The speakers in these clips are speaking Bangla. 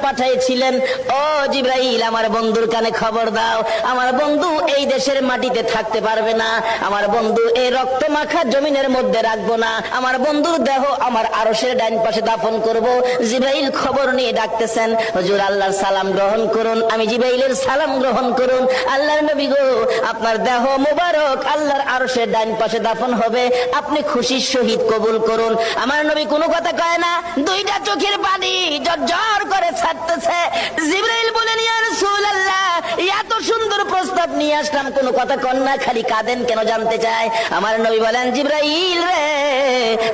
পাঠিয়েছিলেন, ও জিবরাইল আমার বন্ধুর কানে খবর দাও, আমার বন্ধু এই দেশের মাটিতে থাকতে পারবে না, আমার বন্ধু এই রক্ত মাখা জমিনের মধ্যে রাখবো না, আমার বন্ধুর দেহ আমার আরশের ডাইন পাশে দাফন করব। জিবরাইল খবর নিয়ে ডাকতেছেন, হুজুর আল্লাহর সালাম গ্রহণ করুন। আমি জিবরাইলের সালাম গ্রহণ করুন। আল্লাহর নবী গো, আপনার দেহ মুবারক আল্লাহর আরশের ডাইন পাশে দাফন হবে, আপনি খুশির সহিত কবুল করুন। আমার নবী কোনো কথা কয় না, দুইটা চোখের পানি ঝরঝর করে ছাড়তেছে। জিবরাইল বলেন, ইয়া রাসূলুল্লাহ, এত সুন্দর প্রস্তাব নিয়ে আসলাম, কোনো কথা কন না, খালি কাঁদেন কেন জানতে চাই। আমার নবী বলেন, জিবরাইল রে,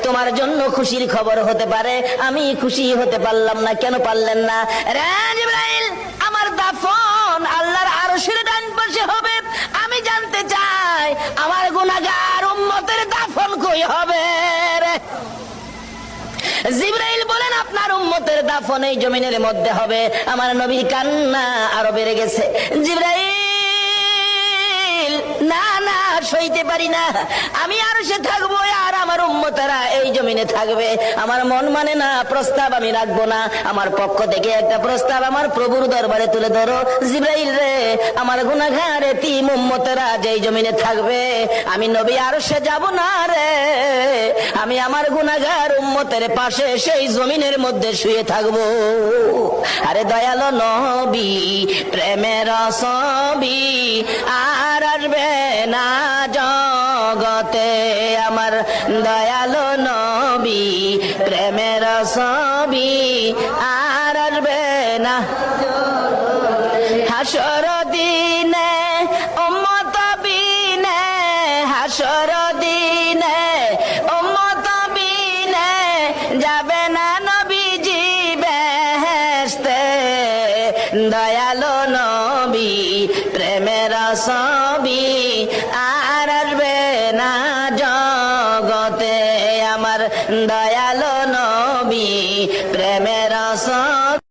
তোমার জন্য খুশির খবর হতে পারে, আমি খুশি হতে পারলাম না। কেন পারলেন না? রে জিবরাইল, আমার দাফন আল্লাহর আরশের ডান পাশে হবে, আমি জানতে চাই আমার গুনাহগার উম্মতের দাফন কই হবে রে? জিবরাইল বলেন, আপনার উম্মতের দাফন এই জমিনের মধ্যে হবে। আমার নবীর কান্না আরো বেড়ে গেছে। জিবরাইল, না না, সইতে পারি না, আমি আরশে থাকবো আর আমার উম্মতেরা এই জমিনে থাকবে, আমার মন মানে না, প্রস্তাব আমি রাখবো না, আমার পক্ষ থেকে একটা প্রস্তাব আমার প্রভুর দরবারে তুলে ধরো। জিবরাইল রে, আমার গুনাহগার এতিম উম্মতেরা যেই জমিনে থাকবে, আমি নবী আরশে যাব না রে, আমি আমার গুনাহগার উম্মতের পাশে সেই জমিনের মধ্যে শুয়ে থাকবো। আরে দয়ালো নবী, প্রেমের ছবি আর আসবে না জগতে, আমার দয়ালো নবী, প্রেমের ছবি আর আসবে না। হাসর দিনে উম্মত বিনে, হাসর দিনে উম্মত বিনে যাবে না নবীজি বেহেশতে, দয়ালো নবী, প্রেমের ছবি আর আসবে না জগতে, আমার দয়ালো নবী, প্রেমের ছবি